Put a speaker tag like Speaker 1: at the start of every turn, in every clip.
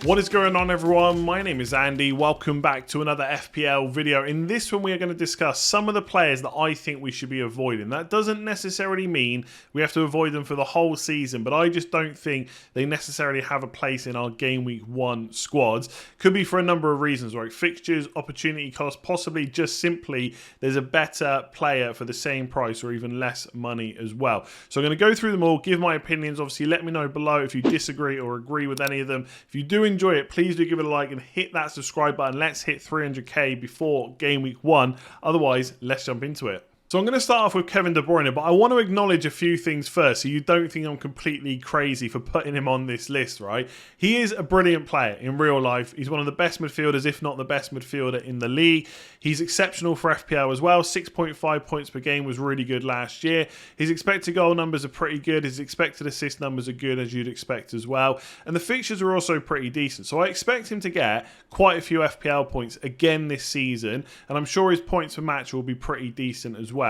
Speaker 1: What is going on, everyone? My name is Andy. Welcome back to another FPL video. In this one, we are going to discuss some of the players that I think we should be avoiding. That doesn't necessarily mean we have to avoid them for the whole season, but I just don't think they necessarily have a place in our Game Week 1 squads. Could be for a number of reasons, right? Fixtures, opportunity cost, possibly just simply there's a better player for the same price or even less money as well. So I'm going to go through them all, give my opinions. Obviously, let me know below if you disagree or agree with any of them. If you do enjoy it, please do give it a like and hit that subscribe button. Let's hit 300k before Game Week 1. Otherwise, let's jump into it. So I'm going to start off with Kevin De Bruyne, but I want to acknowledge a few things first so you don't think I'm completely crazy for putting him on this list, right? He is a brilliant player in real life. He's one of the best midfielders, if not the best midfielder in the league. He's exceptional for FPL as well. 6.5 points per game was really good last year. His expected goal numbers are pretty good. His expected assist numbers are good, as you'd expect as well. And the fixtures are also pretty decent. So I expect him to get quite a few FPL points again this season. And I'm sure his points per match will be pretty decent as well.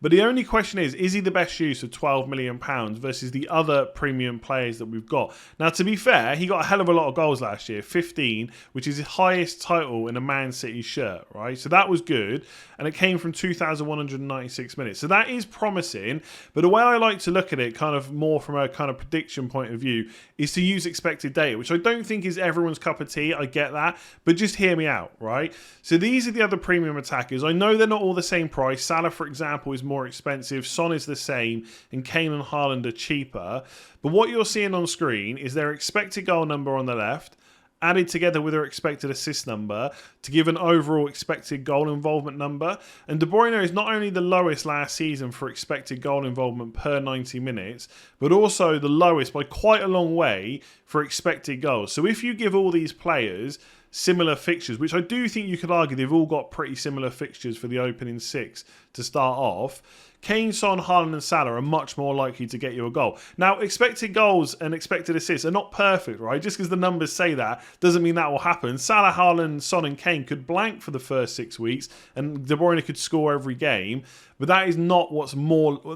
Speaker 1: But the only question is he the best use of £12 million versus the other premium players that we've got? Now, to be fair, he got a hell of a lot of goals last year, 15, which is his highest title in a Man City shirt, right? So that was good, and it came from 2,196 minutes. So that is promising, but the way I like to look at it, kind of more from a kind of prediction point of view, is to use expected data, which I don't think is everyone's cup of tea. I get that, but just hear me out, right? So these are the other premium attackers. I know they're not all the same price. Salah, for example, is more expensive. Son is the same, and Kane and Haaland are cheaper. But what you're seeing on screen is their expected goal number on the left, added together with their expected assist number to give an overall expected goal involvement number. And De Bruyne is not only the lowest last season for expected goal involvement per 90 minutes, but also the lowest by quite a long way for expected goals. So if you give all these players similar fixtures, which I do think you could argue they've all got pretty similar fixtures for the opening 6 to start off, Kane, Son, Haaland and Salah are much more likely to get you a goal. Now, expected goals and expected assists are not perfect, right? Just because the numbers say that doesn't mean that will happen. Salah, Haaland, Son and Kane could blank for the first 6 weeks and De Bruyne could score every game. But that is not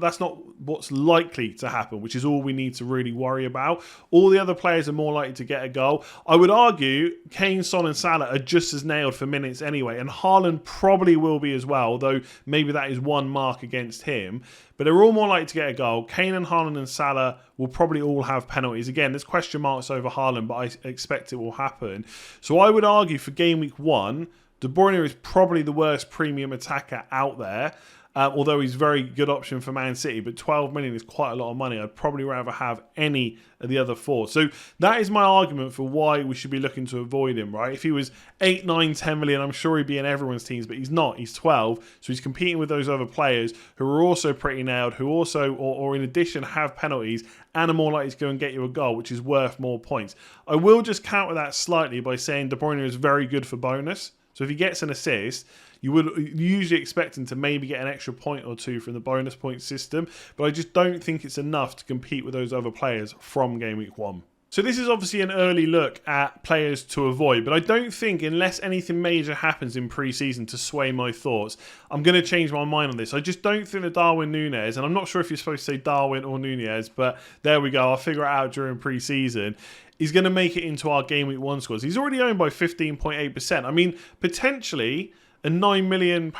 Speaker 1: that's not what's likely to happen, which is all we need to really worry about. All the other players are more likely to get a goal. I would argue Kane, Son and Salah are just as nailed for minutes anyway, and Haaland probably will be as well, although maybe that is one mark against him. But they're all more likely to get a goal. Kane and Haaland and Salah will probably all have penalties. Again, there's question marks over Haaland, but I expect it will happen. So I would argue for Game Week 1, De Bruyne is probably the worst premium attacker out there. Although he's a very good option for Man City, but 12 million is quite a lot of money. I'd probably rather have any of the other 4. So that is my argument for why we should be looking to avoid him, right? If he was 8, 9, 10 million, I'm sure he'd be in everyone's teams, but he's not. He's 12, so he's competing with those other players who are also pretty nailed, who also, or in addition, have penalties and are more likely to go and get you a goal, which is worth more points. I will just counter that slightly by saying De Bruyne is very good for bonus. So if he gets an assist, you would usually expect him to maybe get an extra point or 2 from the bonus point system, but I just don't think it's enough to compete with those other players from Game Week 1. So this is obviously an early look at players to avoid, but I don't think, unless anything major happens in pre-season to sway my thoughts, I'm going to change my mind on this. I just don't think that Darwin Nunez, and I'm not sure if you're supposed to say Darwin or Nunez, but there we go, I'll figure it out during pre-season. He's going to make it into our Game Week 1 squads. He's already owned by 15.8%. I mean, potentially a £9 million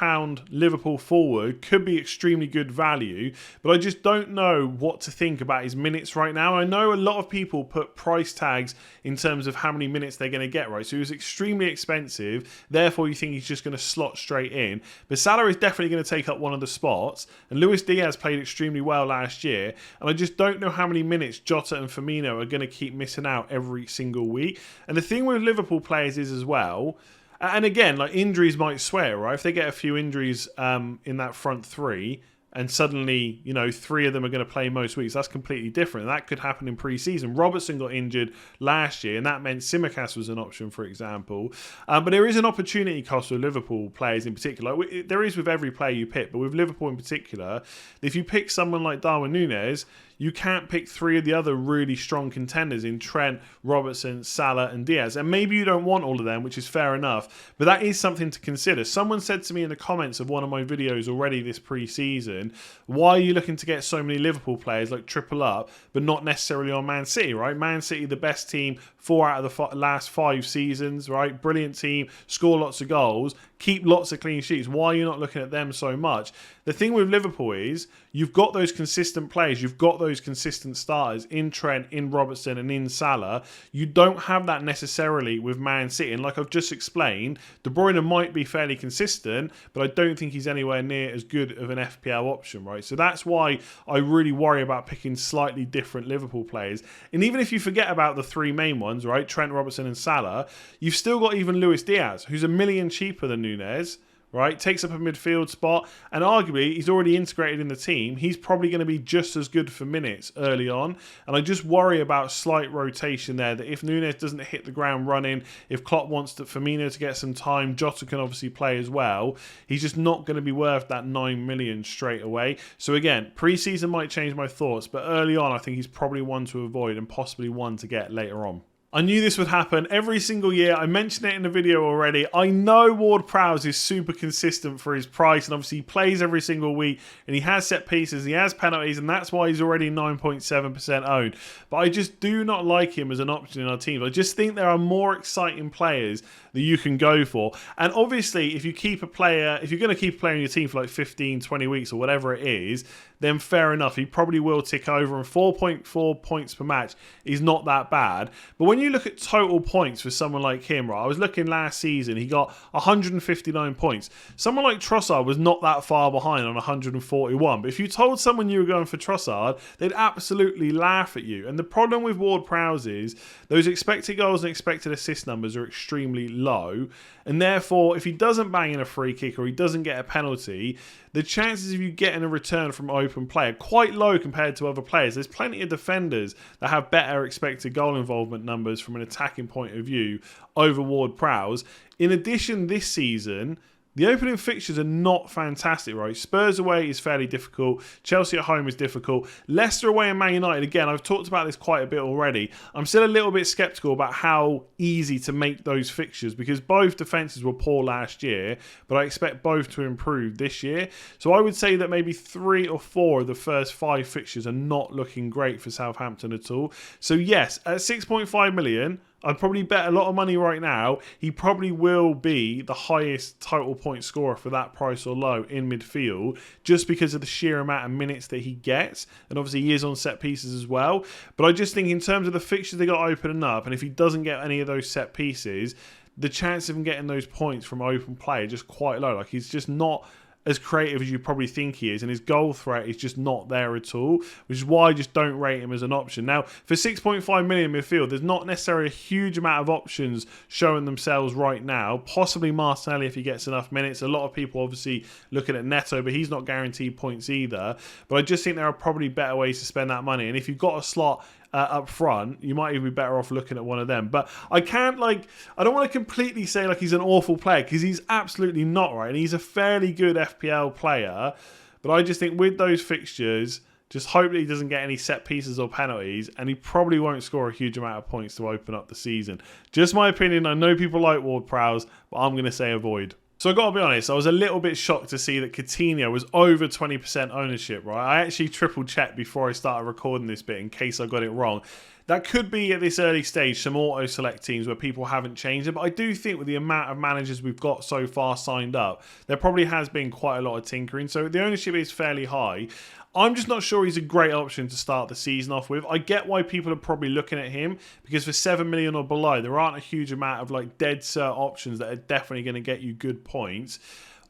Speaker 1: Liverpool forward could be extremely good value, but I just don't know what to think about his minutes right now. I know a lot of people put price tags in terms of how many minutes they're going to get, right? So he was extremely expensive, therefore you think he's just going to slot straight in. But Salah is definitely going to take up one of the spots, and Luis Diaz played extremely well last year, and I just don't know how many minutes Jota and Firmino are going to keep missing out every single week. And the thing with Liverpool players is as well, and again, like, injuries might sway, right? If they get a few injuries in that front 3, and suddenly, you know, 3 of them are going to play most weeks, that's completely different. That could happen in pre-season. Robertson got injured last year, and that meant Tsimikas was an option, for example. But there is an opportunity cost with Liverpool players in particular. There is with every player you pick, but with Liverpool in particular, if you pick someone like Darwin Nunez, you can't pick 3 of the other really strong contenders in Trent, Robertson, Salah and Diaz. And maybe you don't want all of them, which is fair enough, but that is something to consider. Someone said to me in the comments of one of my videos already this pre-season, why are you looking to get so many Liverpool players like triple up, but not necessarily on Man City, right? Man City, the best team 4 out of the last 5 seasons, right? Brilliant team, score lots of goals, keep lots of clean sheets. Why are you not looking at them so much? The thing with Liverpool is you've got those consistent players, you've got those consistent starters in Trent, in Robertson and in Salah. You don't have that necessarily with Man City. And like I've just explained, De Bruyne might be fairly consistent, but I don't think he's anywhere near as good of an FPL option, right? So that's why I really worry about picking slightly different Liverpool players. And even if you forget about the 3 main ones, right, Trent, Robertson and Salah, you've still got even Luis Diaz, who's $1 million cheaper than NUNEZ, right? Takes up a midfield spot, and arguably he's already integrated in the team. He's probably going to be just as good for minutes early on, and I just worry about slight rotation there, that if NUNEZ doesn't hit the ground running, if Klopp wants Firmino to get some time, Jota can obviously play as well, he's just not going to be worth that 9 million straight away. So again, pre-season might change my thoughts, but early on I think he's probably one to avoid and possibly one to get later on. I knew this would happen every single year. I mentioned it in the video already. I know WARD-PROWSE is super consistent for his price, and obviously he plays every single week, and he has set pieces, he has penalties, and that's why he's already 9.7% owned. But I just do not like him as an option in our team. I just think there are more exciting players that you can go for. And obviously, if you keep a player, if you're going to keep a player in your team for like 15, 20 weeks or whatever it is, then fair enough. He probably will tick over, and 4.4 points per match is not that bad. But when you look at total points for someone like him, right, I was looking last season, he got 159 points. Someone like Trossard was not that far behind on 141. But if you told someone you were going for Trossard, they'd absolutely laugh at you. And the problem with WARD-PROWSE is those expected goals and expected assist numbers are extremely low. And therefore, if he doesn't bang in a free kick or he doesn't get a penalty, the chances of you getting a return from open play are quite low compared to other players. There's plenty of defenders that have better expected goal involvement numbers from an attacking point of view over WARD-PROWSE. In addition, this season, the opening fixtures are not fantastic, right? Spurs away is fairly difficult. Chelsea at home is difficult. Leicester away and Man United, again, I've talked about this quite a bit already. I'm still a little bit sceptical about how easy to make those fixtures because both defences were poor last year, but I expect both to improve this year. So I would say that maybe 3 or 4 of the first 5 fixtures are not looking great for Southampton at all. So yes, at 6.5 million, I'd probably bet a lot of money right now. He probably will be the highest total point scorer for that price or low in midfield just because of the sheer amount of minutes that he gets. And obviously he is on set pieces as well. But I just think in terms of the fixtures they got opening up, and if he doesn't get any of those set pieces, the chance of him getting those points from open play are just quite low. Like he's just not as creative as you probably think he is, and his goal threat is just not there at all, which is why I just don't rate him as an option. Now, for 6.5 million midfield, there's not necessarily a huge amount of options showing themselves right now. Possibly Martinelli if he gets enough minutes. A lot of people obviously looking at Neto, but he's not guaranteed points either. But I just think there are probably better ways to spend that money, and if you've got a slot up front, you might even be better off looking at one of them. But I can't, I don't want to completely say like he's an awful player because he's absolutely not, right? And he's a fairly good FPL player. But I just think with those fixtures, just hope that he doesn't get any set pieces or penalties, and he probably won't score a huge amount of points to open up the season. Just my opinion. I know people like WARD-PROWSE, but I'm going to say avoid. So I've got to be honest, I was a little bit shocked to see that Coutinho was over 20% ownership, right? I actually triple checked before I started recording this bit in case I got it wrong. That could be at this early stage some auto-select teams where people haven't changed it, but I do think with the amount of managers we've got so far signed up, there probably has been quite a lot of tinkering, so the ownership is fairly high. I'm just not sure he's a great option to start the season off with. I get why people are probably looking at him because for 7 million or below, there aren't a huge amount of dead cert options that are definitely going to get you good points.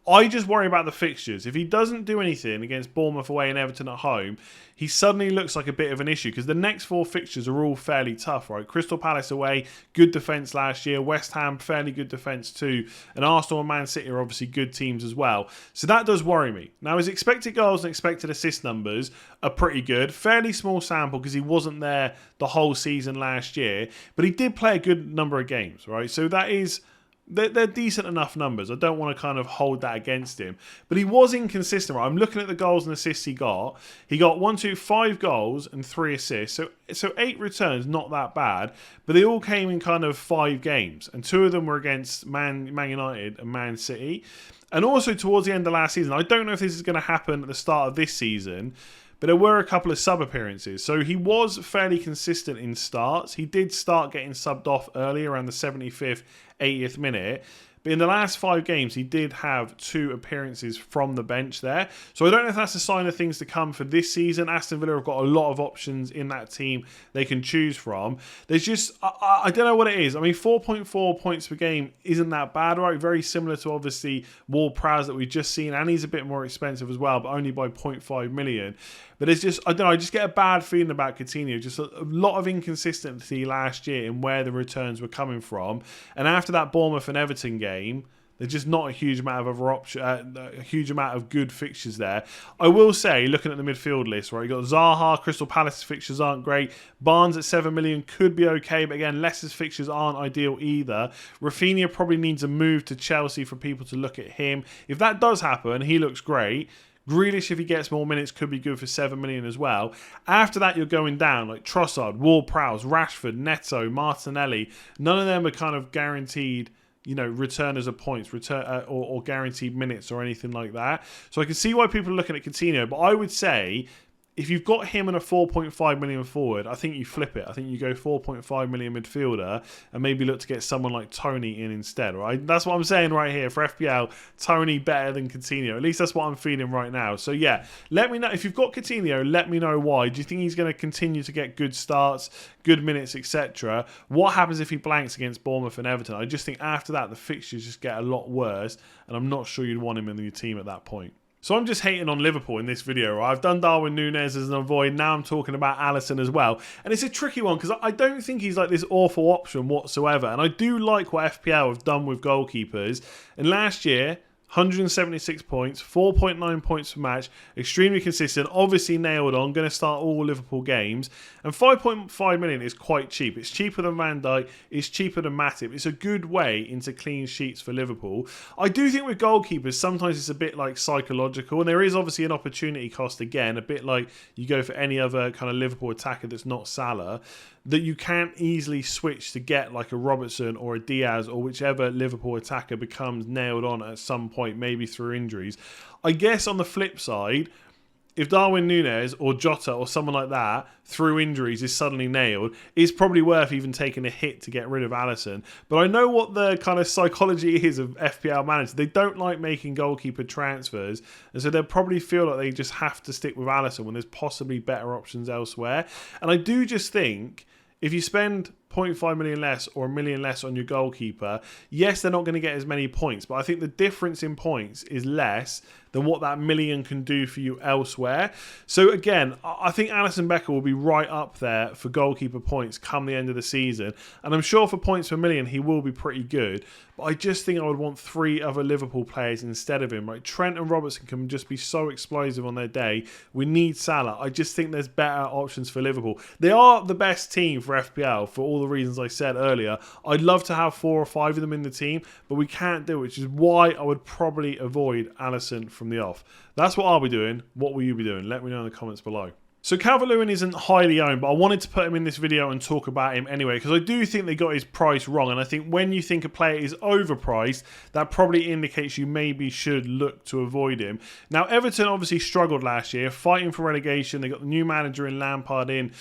Speaker 1: I just worry about the fixtures. If he doesn't do anything against Bournemouth away and Everton at home, he suddenly looks like a bit of an issue because the next 4 fixtures are all fairly tough, right? Crystal Palace away, good defence last year. West Ham, fairly good defence too. And Arsenal and Man City are obviously good teams as well. So that does worry me. Now, his expected goals and expected assist numbers are pretty good. Fairly small sample because he wasn't there the whole season last year. But he did play a good number of games, right? So that is... They're decent enough numbers. I don't want to kind of hold that against him. But he was inconsistent, right? I'm looking at the goals and assists he got. He got 5 goals and 3 assists. So 8 returns, not that bad. But they all came in kind of 5 games. And 2 of them were against Man United and Man City. And also towards the end of last season, I don't know if this is going to happen at the start of this season, but there were a couple of sub appearances. So he was fairly consistent in starts. He did start getting subbed off early around the 75th, 80th minute. But in the last 5 games, he did have 2 appearances from the bench there. So I don't know if that's a sign of things to come for this season. Aston Villa have got a lot of options in that team they can choose from. There's just, I don't know what it is. I mean, 4.4 points per game isn't that bad, right? Very similar to, obviously, WARD-PROWSE that we've just seen. And he's a bit more expensive as well, but only by 0.5 million. But it's just, I don't know, I just get a bad feeling about Coutinho. Just a lot of inconsistency last year in where the returns were coming from. And after that Bournemouth and Everton game, there's just not a huge amount of other a huge amount of good fixtures there. I will say, looking at the midfield list, right, you got Zaha, Crystal Palace's fixtures aren't great. Barnes at 7 million could be okay, but again, Leicester's fixtures aren't ideal either. Rafinha probably needs a move to Chelsea for people to look at him. If that does happen, he looks great. Grealish, if he gets more minutes, could be good for 7 million as well. After that, you're going down, like Trossard, WARD-PROWSE, Rashford, Neto, Martinelli. None of them are kind of guaranteed, you know, returners of points, or guaranteed minutes or anything like that. So I can see why people are looking at Coutinho, but I would say, if you've got him and a 4.5 million forward, I think you flip it. I think you go 4.5 million midfielder and maybe look to get someone like Tony in instead, right? That's what I'm saying right here. For FPL, Tony better than Coutinho. At least that's what I'm feeling right now. So yeah, let me know. If you've got Coutinho, let me know why. Do you think he's going to continue to get good starts, good minutes, etc.? What happens if he blanks against Bournemouth and Everton? I just think after that, the fixtures just get a lot worse, and I'm not sure you'd want him in your team at that point. So I'm just hating on Liverpool in this video, right? I've done Darwin Núñez as an avoid. Now I'm talking about ALISSON as well. And it's a tricky one because I don't think he's like this awful option whatsoever. And I do like what FPL have done with goalkeepers. And last year, 176 points, 4.9 points per match, extremely consistent, obviously nailed on, going to start all Liverpool games, and 5.5 million is quite cheap. It's cheaper than Van Dijk, it's cheaper than Matip. It's a good way into clean sheets for Liverpool. I do think with goalkeepers, sometimes it's a bit like psychological, and there is obviously an opportunity cost again, a bit like you go for any other kind of Liverpool attacker that's not Salah, that you can't easily switch to get like a Robertson or a Diaz or whichever Liverpool attacker becomes nailed on at some point, maybe through injuries. I guess on the flip side, if Darwin Núñez or Jota or someone like that through injuries is suddenly nailed, it's probably worth even taking a hit to get rid of ALISSON. But I know what the kind of psychology is of FPL managers. They don't like making goalkeeper transfers, and so they'll probably feel like they just have to stick with ALISSON when there's possibly better options elsewhere. And I do just think, if you spend 0.5 million less or $1 million less on your goalkeeper, yes, they're not going to get as many points, but I think the difference in points is less than what that million can do for you elsewhere. So again, I think Alisson Becker will be right up there for goalkeeper points come the end of the season, and I'm sure for points per million he will be pretty good, but I just think I would want 3 other Liverpool players instead of him. Right? Trent and Robertson can just be so explosive on their day. We need Salah. I just think there's better options for Liverpool. They are the best team for FPL for all the reasons I said earlier. I'd love to have 4 or 5 of them in the team, but we can't do it, which is why I would probably avoid Alisson from the off. That's what I'll be doing. What will you be doing? Let me know in the comments below. So Calvert-Lewin isn't highly owned, but I wanted to put him in this video and talk about him anyway, because I do think they got his price wrong, and I think when you think a player is overpriced, that probably indicates you maybe should look to avoid him. Now, Everton obviously struggled last year, fighting for relegation. They got the new manager in Lampard in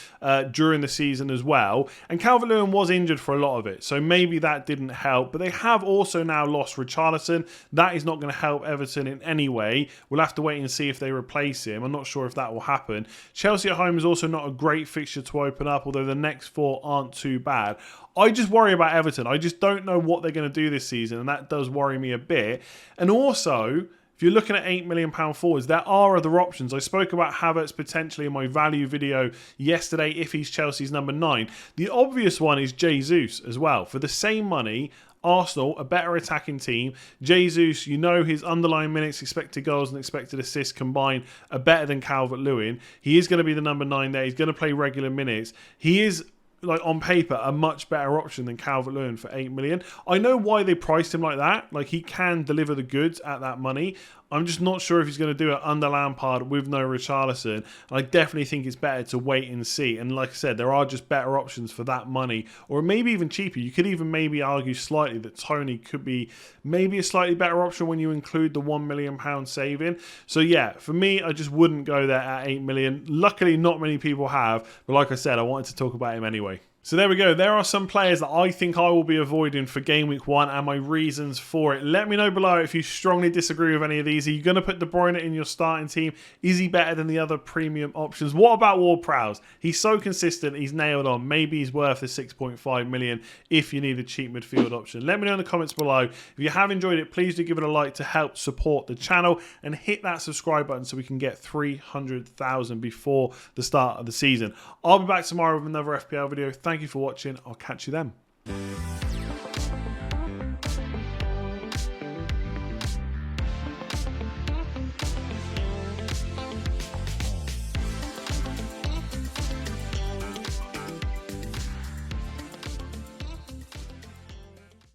Speaker 1: during the season as well, and Calvert-Lewin was injured for a lot of it, so maybe that didn't help, but they have also now lost Richarlison. That is not going to help Everton in any way. We'll have to wait and see if they replace him. I'm not sure if that will happen. Chelsea at home is also not a great fixture to open up, although the next 4 aren't too bad. I just worry about Everton. I just don't know what they're going to do this season, and that does worry me a bit. And also, if you're looking at £8 million forwards, there are other options. I spoke about Havertz potentially in my value video yesterday if he's Chelsea's number 9. The obvious one is Jesus as well. For the same money, Arsenal, a better attacking team. Jesus, you know his underlying minutes, expected goals and expected assists combined are better than Calvert-Lewin. He is going to be the number 9 there. He's going to play regular minutes. He is, like on paper, a much better option than Calvert-Lewin for 8 million. I know why they priced him like that. Like, he can deliver the goods at that money. I'm just not sure if he's going to do it under Lampard with no Richarlison. I definitely think it's better to wait and see. And like I said, there are just better options for that money, or maybe even cheaper. You could even maybe argue slightly that Tony could be maybe a slightly better option when you include the £1 million saving. So yeah, for me, I just wouldn't go there at 8 million. Luckily, not many people have, but like I said, I wanted to talk about him anyway. So there we go. There are some players that I think I will be avoiding for Game Week 1 and my reasons for it. Let me know below if you strongly disagree with any of these. Are you going to put De Bruyne in your starting team? Is he better than the other premium options? What about WARD-PROWSE? He's so consistent. He's nailed on. Maybe he's worth the 6.5 million if you need a cheap midfield option. Let me know in the comments below. If you have enjoyed it, please do give it a like to help support the channel and hit that subscribe button so we can get 300,000 before the start of the season. I'll be back tomorrow with another FPL video. Thank you for watching. I'll catch you then.